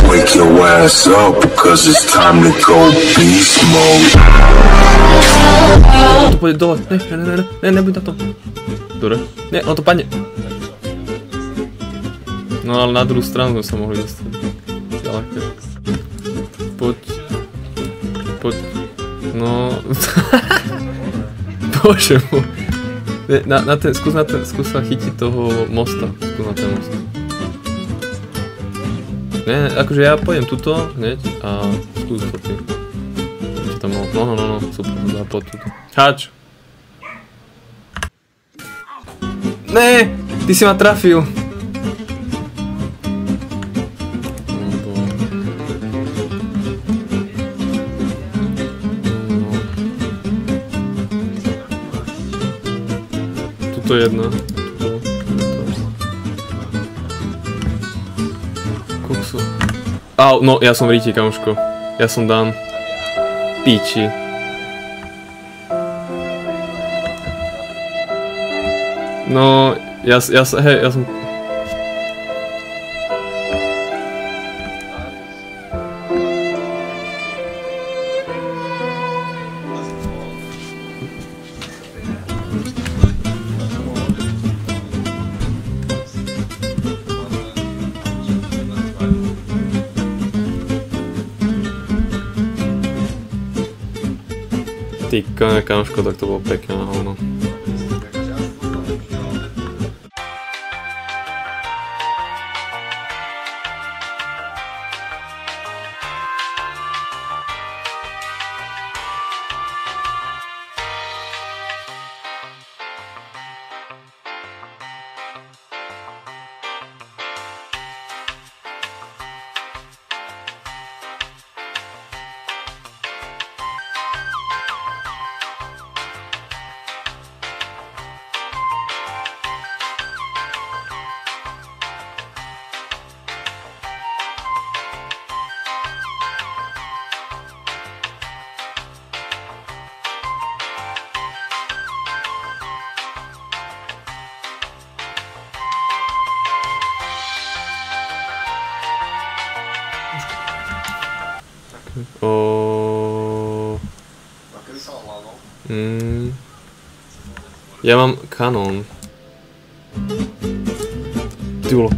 Wake your ass up, cause it's time to go beast mode. To pôjde dole, nebuď na tom. Dobre, nie, on to padne. No ale na druhú stranu sme sa mohli dostať. Ďaleko. Poď. No... Bože môj. Skús sa chytiť toho mosta. Skús na ten most. Nie, akože ja pôjdem tuto hneď a skús to ty. Čo tam mohol? No, super, poď tuto. Hač! Ne, ty si ma trafil. Tuto jedna. Kokso. Au, no ja som v ríti, kamoško. Ja som Dan. Píči. No, ja som... Ty kamoško, tak to bolo pekné na hovno. Ja mám kanón. Ty vole.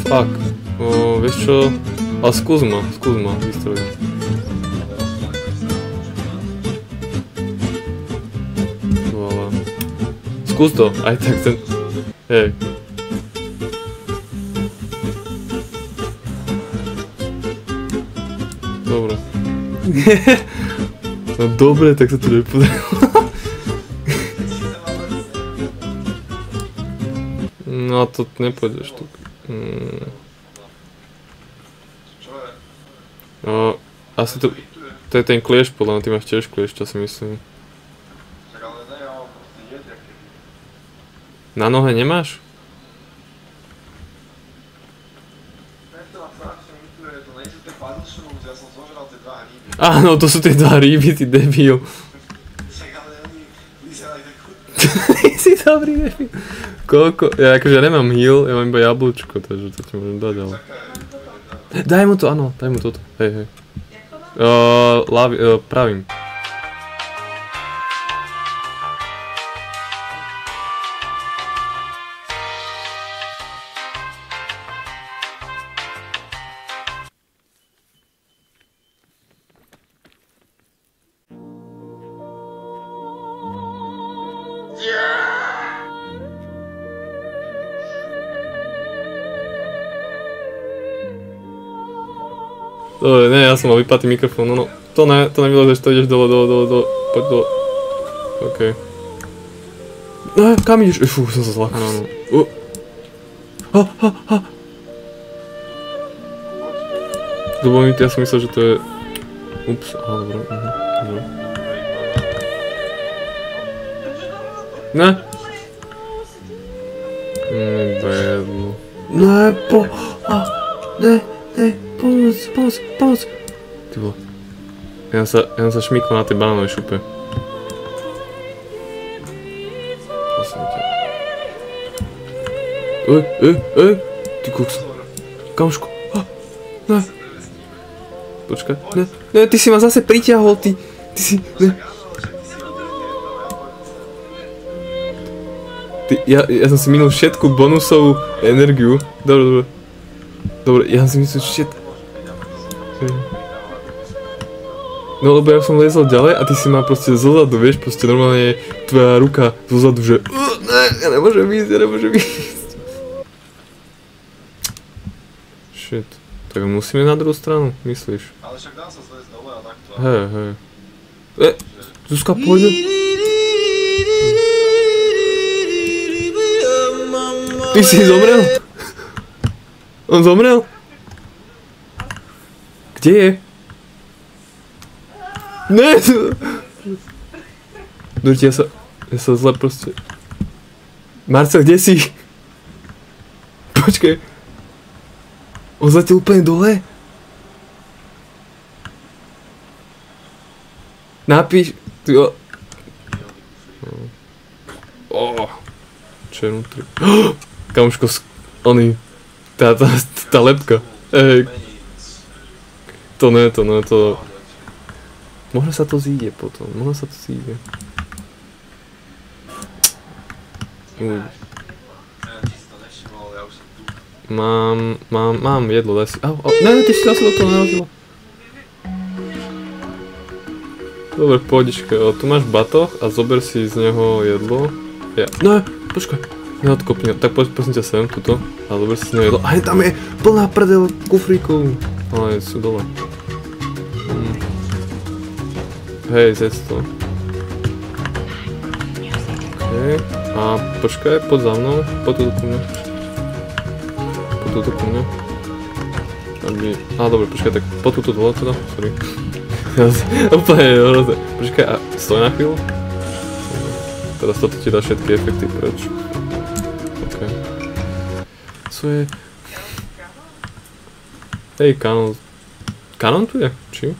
Fuck. Vieš čo? Ale skús ma vystrojiť. Voilà. Skús to, aj tak ten... Hej. Dobre. No dobre, tak sa to nepodarilo. No to nepôjdeš tu. Asi to je ten klieš, podľa mňa, ty máš tiež klieš, čo si myslím. Na nohe nemáš? Áno, to sú tie dva ryby, ty debil. Ty si dobrý debil. Koľko? Ja akože nemám heal, ja mám iba jablčko, takže to ti môžem dať, ale... Daj mu to, áno, daj mu toto, hej. Pravým. Ne, ja som mal vypatý mikrofón, no to nevylezeš, to ideš dole, poď dole. Okej. Ne, kam ideš? Fú, som sa zlakal, no. Lebo ja som myslel, že to je... Ups, aha, dobré, dobre. Ne! Bedlu. Ne, Pomoc. Ty vole. Ja sa šmykol na tej banánovej šupe. Prosím ťa. Ty kokos. Kamoško. Ne. Počkaj. Ne, ty si ma zase pritiahol, ty si, ne. Ja som si minul všetku bonusovú energiu. Dobre, ja som si myslel všetko. No lebo ja som lezol ďalej a ty si ma proste zozadu, vieš, proste normálne tvoja ruka zozadu, že ne, ja nemôžem ísť. Shit. Tak musíme na druhú stranu, myslíš? Ale však dá sa zlezť dole a takto. Hej. Zuzka pôjde. Ty si zomrel? On zomrel? Kde je? Ne! Durti, ja sa zle proste... Marcel, kde si? Počkaj. On zletel úplne dole? Napíš... Čo je vnútri? Kamoško, tá lepka. Ej. To ne. Možno sa to zíde potom, Mám jedlo, daj si. Ne, ty si zase do toho narazila. Dobre, pohodička, tu máš batoh a zober si z neho jedlo. Ne, počkaj, neodkopni ho. Tak poď prosím ťa sem, tuto, a zober si z neho jedlo. A tam je plná prdel kufríkov. Ale sú dole. Hej, zjedz to. Okej. A počkaj, poď za mnou. Poď tuto ku mne. Dobre, počkaj, tak poď tuto dole teda. Sorry. Úplne hrozné. Počkaj, a stoj na chvíľu. Teraz toto ti dá všetky efekty preč. Okej. Co je? Hej, kanon. Kanon tu je? Či?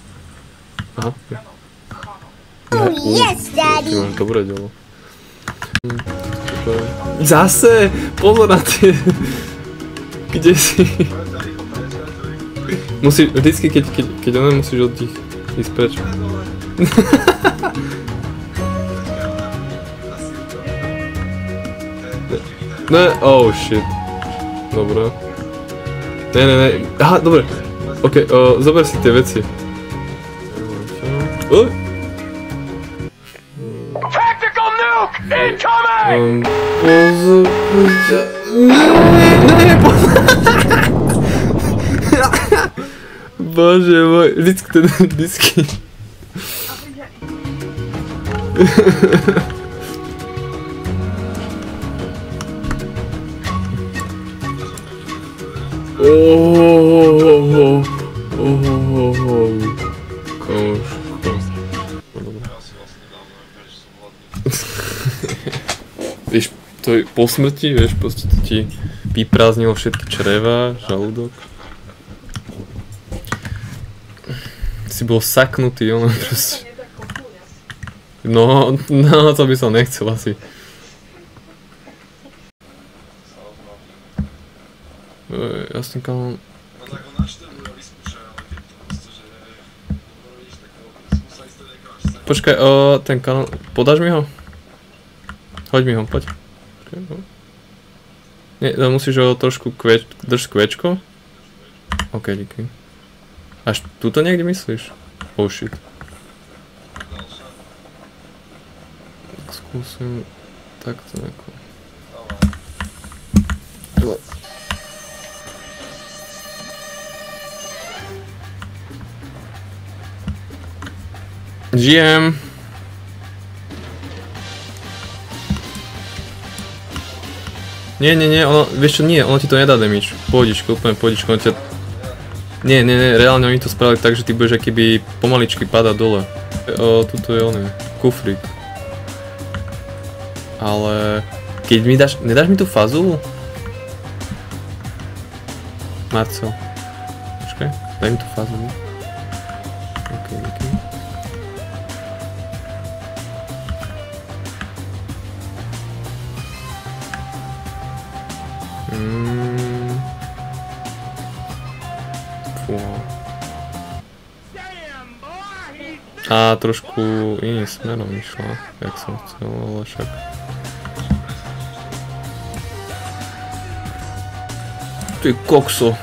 Aha. Oh yes, Daddy! Ty máš dobré dielo. Zase! Pozor na tie! Kde si? Musíš, vždycky keď ono musíš od nich ísť preč. Ne, oh shit. Dobre. Ne. Aha, dobre. Ok, zober si tie veci. Tactical nuke incoming! Bože môj, vždycky. Vieš, to je po smrti, vieš, proste to ti vyprázdnilo všetky čreva, žalúdok. Si bol saknutý, ono proste. No, to by som nechcel asi. Jasný kanón. Počkaj, ten kanón, podáš mi ho? Hoď mi ho, poď. Nie, musíš ho trošku drž kvečko. Ok, díky. Až tuto niekde myslíš? Oh shit. Tak skúsim takto nejako. Žijem. Nie, ono, vieš čo, nie, ono ti to nedá damage. Pohodičko, úplne pohodičko, ono ťa... Nie, reálne oni to spravili tak, že ty budeš akýby pomaličky padať dole. Tuto je oný, kufrík. Ale... Keď mi dáš, nedáš mi tú fazulu? Marcel. Počkaj, daj mi tú fazulu. Ok. Fú. A trošku iným smerom išla, jak som chcel, ale však... Ty kokso.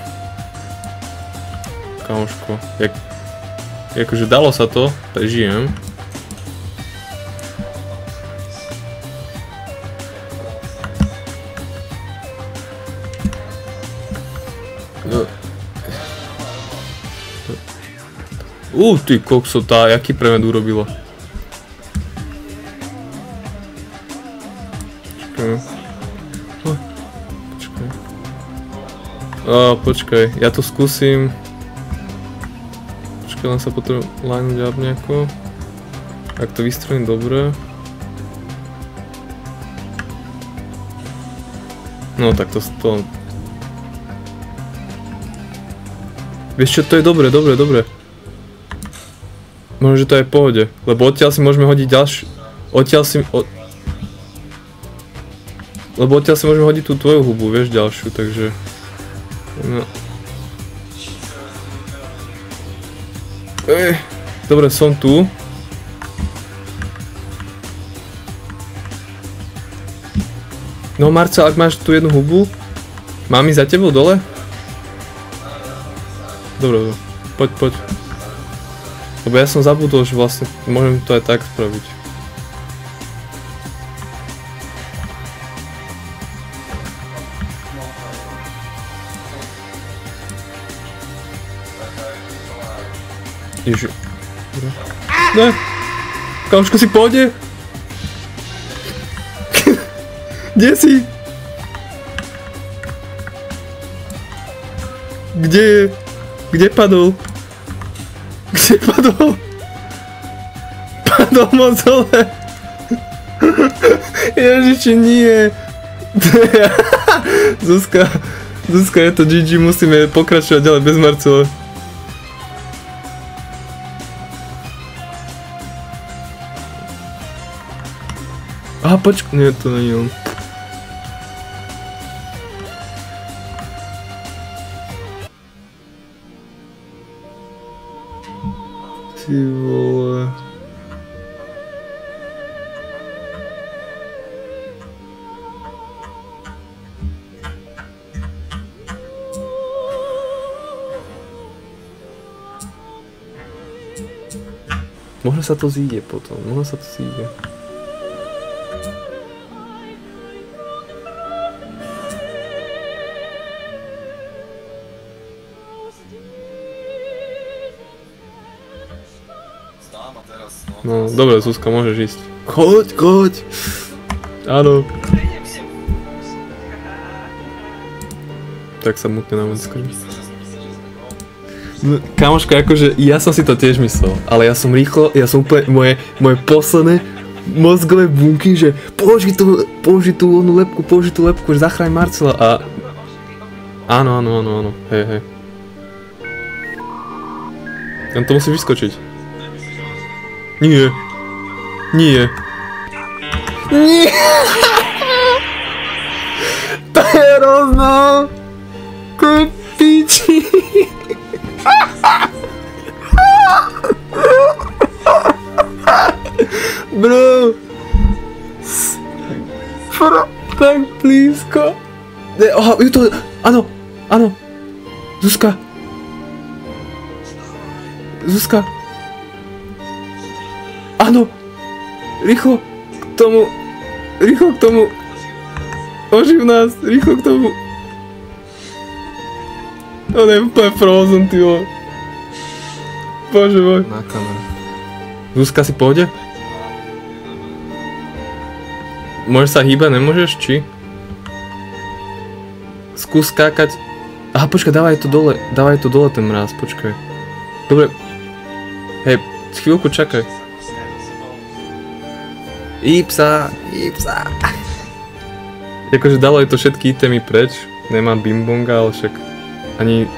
Kamoško, akože dalo sa to, prežijem. Ty kokso, jaký premed urobilo. Počkaj, ja to skúsim. Počkaj, len sa potom line up nejako. Ak to vystrojím dobre. No tak to... Vieš čo, to je dobre. Možno, že to je v pohode, lebo odtiaľ si môžeme hodiť ďalšiu... Lebo odtiaľ si môžeme hodiť tú tvoju hubu, vieš, ďalšiu, takže... No. Dobre, som tu. No Marcel, ak máš tu jednu hubu, mám ísť za tebou dole? Dobre, poď. Lebo ja som zabudol, že vlastne môžem to aj tak spraviť. Ježi. Ne! Kamoško, si v pohode? Kde si? Kde padol? Padol moc dole. Ježiši, nie. Zuzka, je to GG, musíme pokračovať ďalej bez Marcela. Počkaj, nie, to není on. Ty vole. Možno sa to zíde potom, No, dobre, Zuzka, môžeš ísť. Choď! Áno. Tak sa mutne na vecku. No, kamoška, akože ja som si to tiež myslel, ale ja som úplne, moje posledné mozgové bunky, že použij tú lepku, že zachráň Marcela a... Áno, hej. Len to musí vyskočiť. Nie. To je hrozno. Piči. Bro. Tak blízko. Áno. Zuzka. Áno! Rýchlo k tomu! Oživ nás! Rýchlo k tomu! On je úplne frozen, tyjo. Bože môj. Na kameru. Zuzka, si v pohode? Môžeš sa hýbať, nemôžeš, či? Skús skákať. Aha, počkaj, dávaj to dole ten mráz, počkaj. Dobre. Hej, chvíľku čakaj. Ipsa. Jakože dalo je to všetky itemy preč, nemá bimbonga, ale však ani...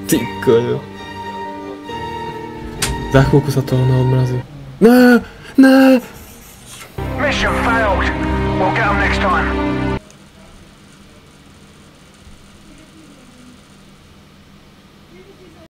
Ty koňo. Za chvíľku sa to odmrazí. Ne! Mission failed. smoked. We'll get them next time.